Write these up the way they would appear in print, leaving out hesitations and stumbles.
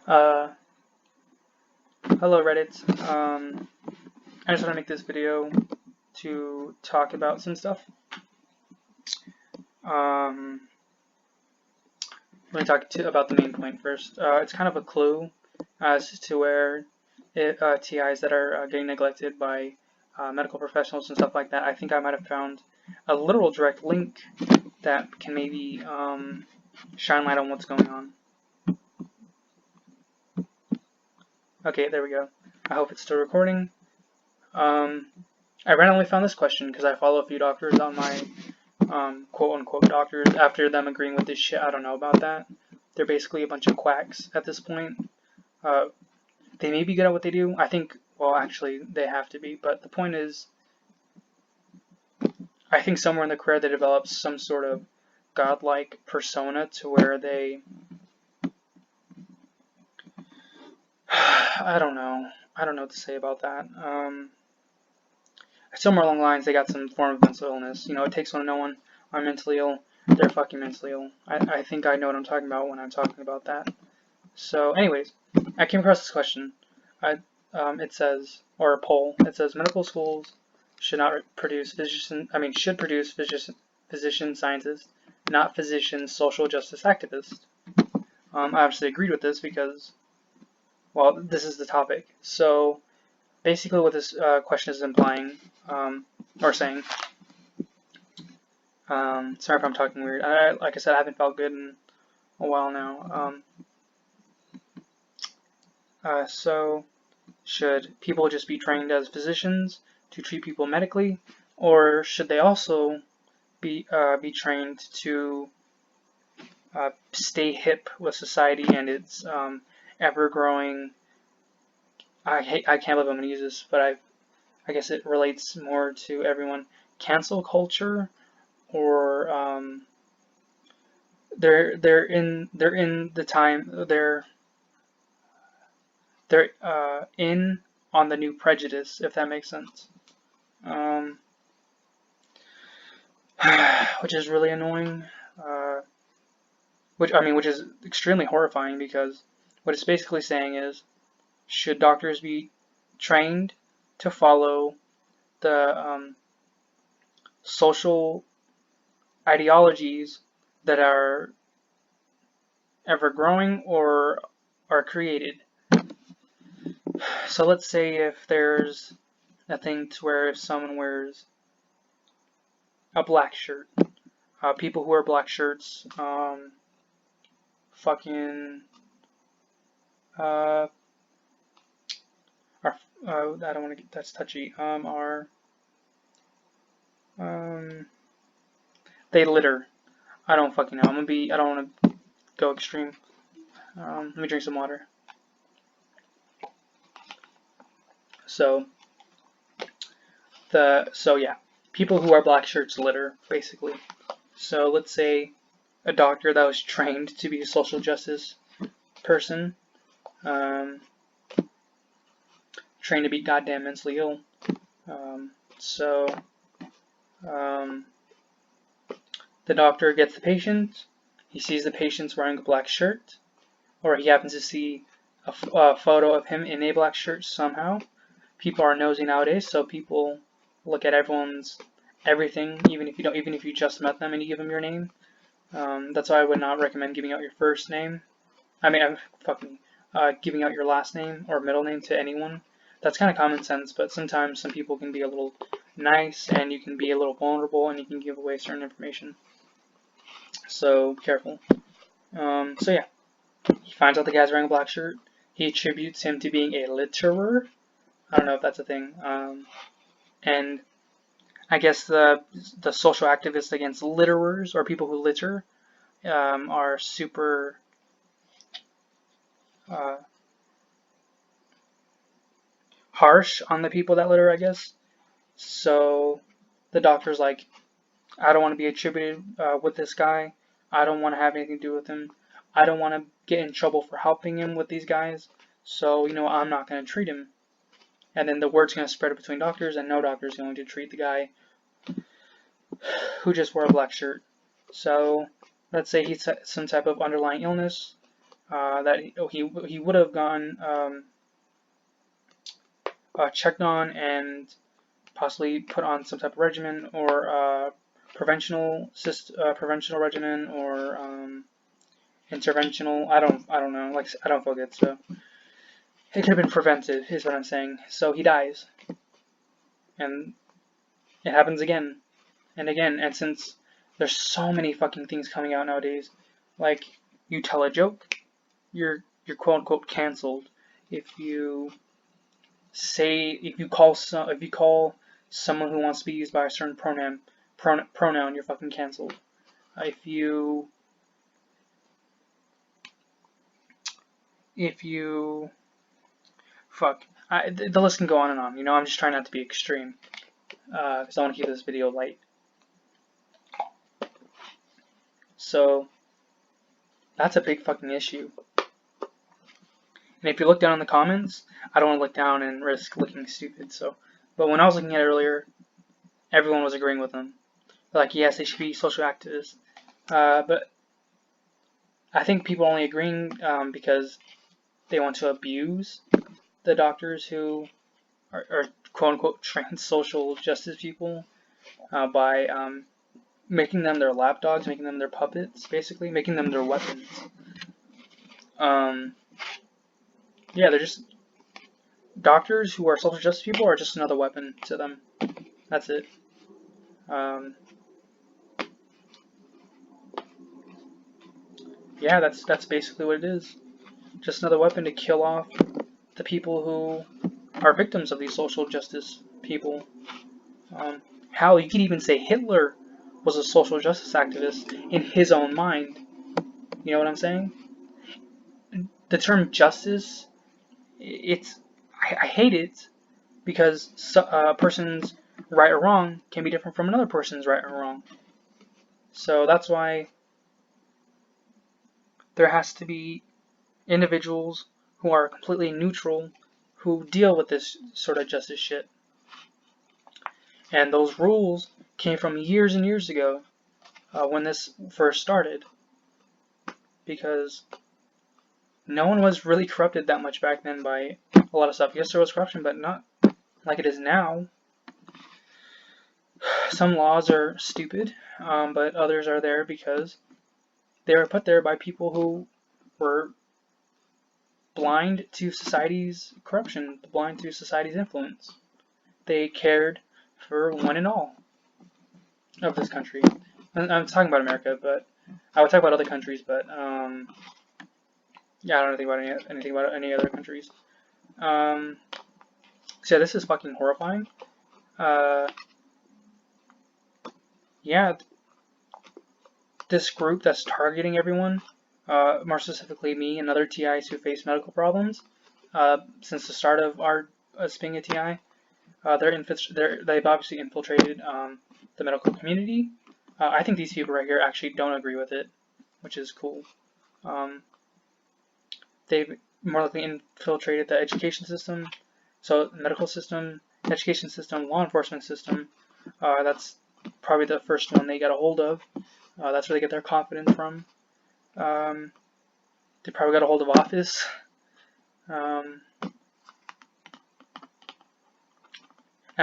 Uh, Hello Reddit. I just want to make this video to talk about some stuff. Let me talk about the main point first. It's kind of a clue as to where TIs that are getting neglected by medical professionals and stuff like that. I think I might have found a literal direct link that can maybe shine light on what's going on. Okay, there we go. I hope it's still recording. I randomly found this question because I follow a few doctors on my quote-unquote doctors. After them agreeing with this shit, I don't know about that. They're basically a bunch of quacks at this point. They may be good at what they do. I think, well, actually, they have to be. But the point is, I think somewhere in the career they develop some sort of godlike persona to where they... I don't know. I don't know what to say about that. Somewhere along the lines, they got some form of mental illness. You know, it takes one to know one. I'm mentally ill. They're fucking mentally ill. I think I know what I'm talking about when I'm talking about that. So, anyways, I came across this question. It says, or a poll. It says medical schools should not produce should produce physician scientists, not physician social justice activists. I obviously agreed with this because, well, this is the topic. So, basically, what this question is implying, or saying. Sorry if I'm talking weird. Like I said, I haven't felt good in a while now. So, should people just be trained as physicians to treat people medically, or should they also be trained to stay hip with society and its ever-growing? I can't believe I'm gonna use this, but I guess it relates more to everyone. Cancel culture, or they're in the time they're in on the new prejudice, if that makes sense. Which is really annoying. Which is extremely horrifying, because what it's basically saying is, should doctors be trained to follow the social ideologies that are ever growing or are created? So let's say if there's a thing to where if someone wears a black shirt, people who wear black shirts, fucking, are, I don't want to get, that's touchy, they litter. I don't fucking know. I don't want to go extreme. Let me drink some water. So yeah, people who wear black shirts litter, basically. So let's say a doctor that was trained to be a social justice person, trained to be goddamn mentally ill. The doctor gets the patient, he sees the patient's wearing a black shirt, or he happens to see a photo of him in a black shirt somehow. People are nosy nowadays, so people look at everyone's everything, even if you just met them and you give them your name. That's why I would not recommend giving out your first name. Giving out your last name or middle name to anyone. That's kind of common sense, but sometimes some people can be a little nice, and you can be a little vulnerable, and you can give away certain information. So, careful. So yeah, he finds out the guy's wearing a black shirt. He attributes him to being a litterer. I don't know if that's a thing. And I guess the social activists against litterers, or people who litter, are super harsh on the people that litter, I guess. So the doctor's like, I don't want to be attributed with this guy. I don't want to have anything to do with him. I don't want to get in trouble for helping him with these guys. So, I'm not going to treat him. And then the word's going to spread between doctors, and no doctor's going to treat the guy who just wore a black shirt. So let's say he's some type of underlying illness. that he would have gone checked on and possibly put on some type of regimen or preventional regimen or interventional. I don't know. Like I don't feel good, so it could have been prevented. Is what I'm saying. So he dies, and it happens again and again. And since there's so many fucking things coming out nowadays, like you tell a joke, you're quote unquote canceled. If you call someone who wants to be used by a certain pronoun, you're fucking canceled. If you the list can go on and on. You know, I'm just trying not to be extreme because I want to keep this video light. So that's a big fucking issue. And if you look down in the comments, I don't want to look down and risk looking stupid. But when I was looking at it earlier, everyone was agreeing with them. They're like, yes, they should be social activists. But I think people are only agreeing because they want to abuse the doctors who are quote unquote trained social justice people by making them their lapdogs, making them their puppets, basically, making them their weapons. Yeah, they're just doctors who are social justice people are just another weapon to them. That's it. Yeah, that's basically what it is. Just another weapon to kill off the people who are victims of these social justice people. Hell, you could even say Hitler was a social justice activist in his own mind. You know what I'm saying? The term justice, I hate it because a person's right or wrong can be different from another person's right or wrong. So that's why there has to be individuals who are completely neutral who deal with this sort of justice shit. And those rules came from years and years ago when this first started, because no one was really corrupted that much back then by a lot of stuff. Yes, there was corruption, but not like it is now. Some laws are stupid, but others are there because they were put there by people who were blind to society's corruption, blind to society's influence. They cared for one and all of this country. I'm talking about America, but I would talk about other countries, but yeah, I don't know anything about any other countries. So yeah, this is fucking horrifying. Yeah, this group that's targeting everyone, more specifically me and other TIs who face medical problems, since the start of our being a TI, they've obviously infiltrated the medical community. I think these people right here actually don't agree with it, which is cool. They've more likely infiltrated the education system, so medical system, education system, law enforcement system. That's probably the first one they got a hold of. That's where they get their confidence from. They probably got a hold of office. And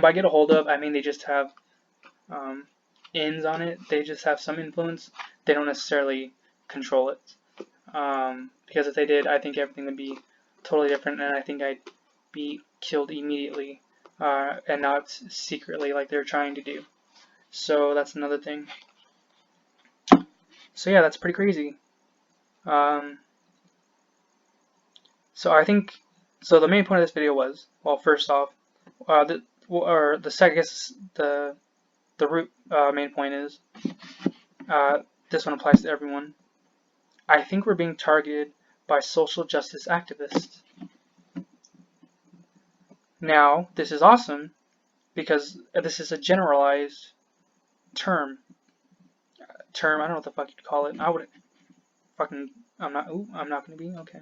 by get a hold of, I mean they just have ins on it. They just have some influence. They don't necessarily control it. Because if they did, I think everything would be totally different, and I think I'd be killed immediately, and not secretly like they're trying to do. So that's another thing. So yeah, that's pretty crazy. So I think, so the main point of this video was, well, first off, the root main point is, this one applies to everyone. I think we're being targeted by social justice activists. Now, this is awesome because this is a generalized term. I don't know what the fuck you'd call it. I would fucking, I'm not gonna be, okay.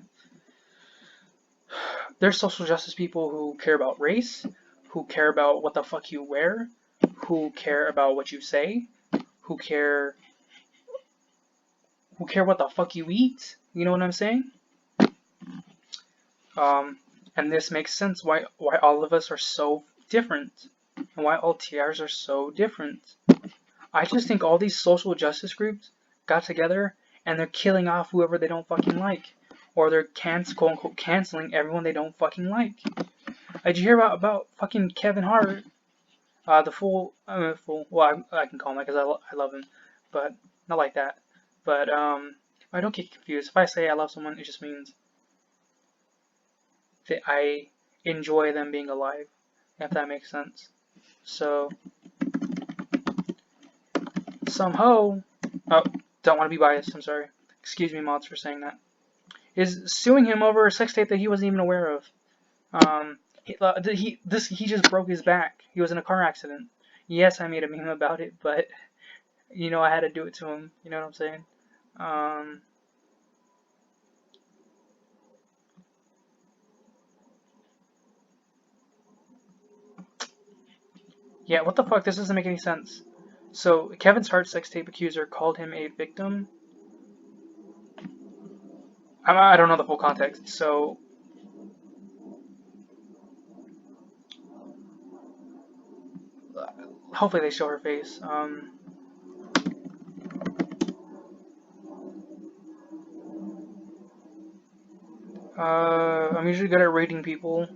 There's social justice people who care about race, who care about what the fuck you wear, who care about what you say, who care what the fuck you eat. You know what I'm saying? And this makes sense why all of us are so different, and why all TRs are so different. I just think all these social justice groups got together and they're killing off whoever they don't fucking like, or they're quote unquote canceling everyone they don't fucking like. Did you hear about fucking Kevin Hart? The fool. Well, I can call him that because I love him, but not like that. But I don't get confused. If I say I love someone, it just means that I enjoy them being alive, if that makes sense. So, some hoe, oh, don't want to be biased, I'm sorry. Excuse me, mods, for saying that, is suing him over a sex tape that he wasn't even aware of. He just broke his back. He was in a car accident. Yes, I made a meme about it, but, you know, I had to do it to him. You know what I'm saying? Yeah, what the fuck? This doesn't make any sense. So, Kevin's Hart sex tape accuser called him a victim. I don't know the full context, so hopefully they show her face. I'm usually good at reading people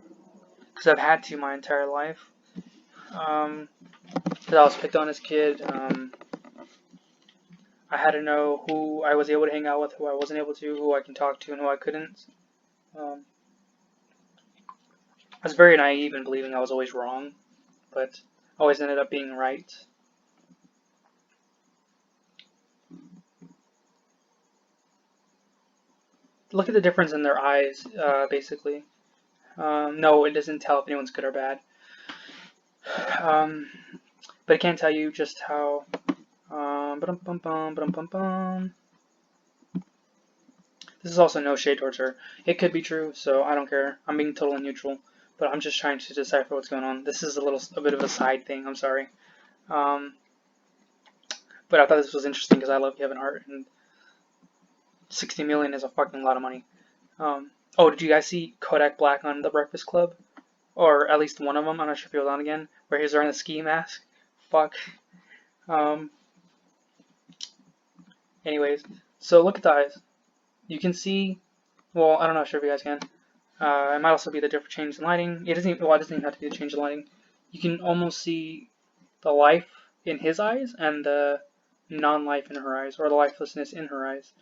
because I've had to my entire life. Because I was picked on as a kid. I had to know who I was able to hang out with, who I wasn't able to, who I can talk to, and who I couldn't. I was very naive in believing I was always wrong, but always ended up being right. Look at the difference in their eyes, basically. No, it doesn't tell if anyone's good or bad. But it can tell you just how. This is also no shade towards her. It could be true, so I don't care. I'm being totally neutral, but I'm just trying to decipher what's going on. This is a bit of a side thing. I'm sorry. But I thought this was interesting because I love Kevin Hart, and 60 million is a fucking lot of money. Oh, did you guys see Kodak Black on The Breakfast Club? Or at least one of them. I'm not sure if he was on again, where he's wearing a ski mask. Fuck. Anyways, so look at the eyes. You can see. Well, I don't know. Sure if you guys can. It might also be the different change in lighting. It doesn't even have to be the change in lighting. You can almost see the life in his eyes and the non-life in her eyes, or the lifelessness in her eyes.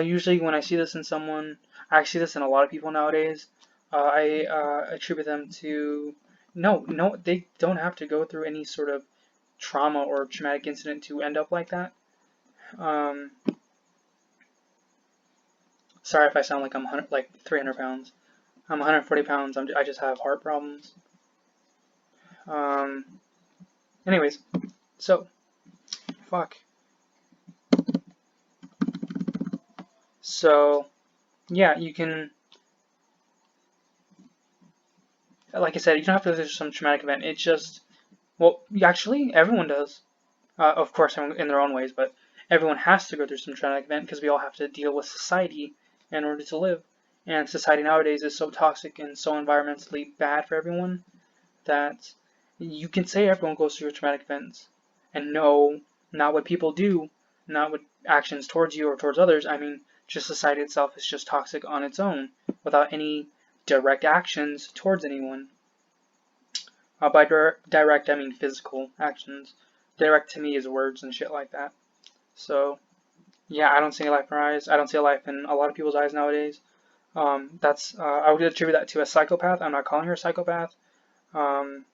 Usually when I see this in someone, I see this in a lot of people nowadays, I attribute them to, no, they don't have to go through any sort of trauma or traumatic incident to end up like that. Sorry if I sound like I'm 300 pounds. I'm 140 pounds. I just have heart problems. Anyways, so, fuck. So, yeah, you can, like I said, you don't have to go through some traumatic event. It's just, well, actually, everyone does. Of course, in their own ways, but everyone has to go through some traumatic event because we all have to deal with society in order to live. And society nowadays is so toxic and so environmentally bad for everyone that you can say everyone goes through traumatic events. And no, not what people do, not what actions towards you or towards others. I mean, just society itself is just toxic on its own without any direct actions towards anyone. By direct, I mean physical actions. Direct to me is words and shit like that. So, yeah, I don't see a life in her eyes. I don't see a life in a lot of people's eyes nowadays. I would attribute that to a psychopath. I'm not calling her a psychopath. Um,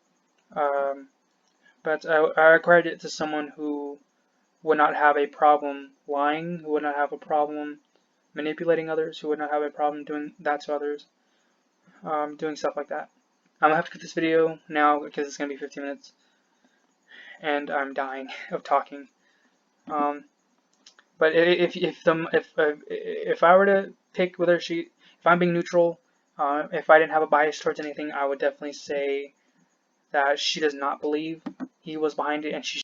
but I credit it to someone who would not have a problem lying, who would not have a problem manipulating others, who would not have a problem doing that to others, doing stuff like that. I'm gonna have to cut this video now because it's gonna be 15 minutes, and I'm dying of talking. But if I were to pick whether if I'm being neutral, if I didn't have a bias towards anything, I would definitely say that she does not believe he was behind it, and she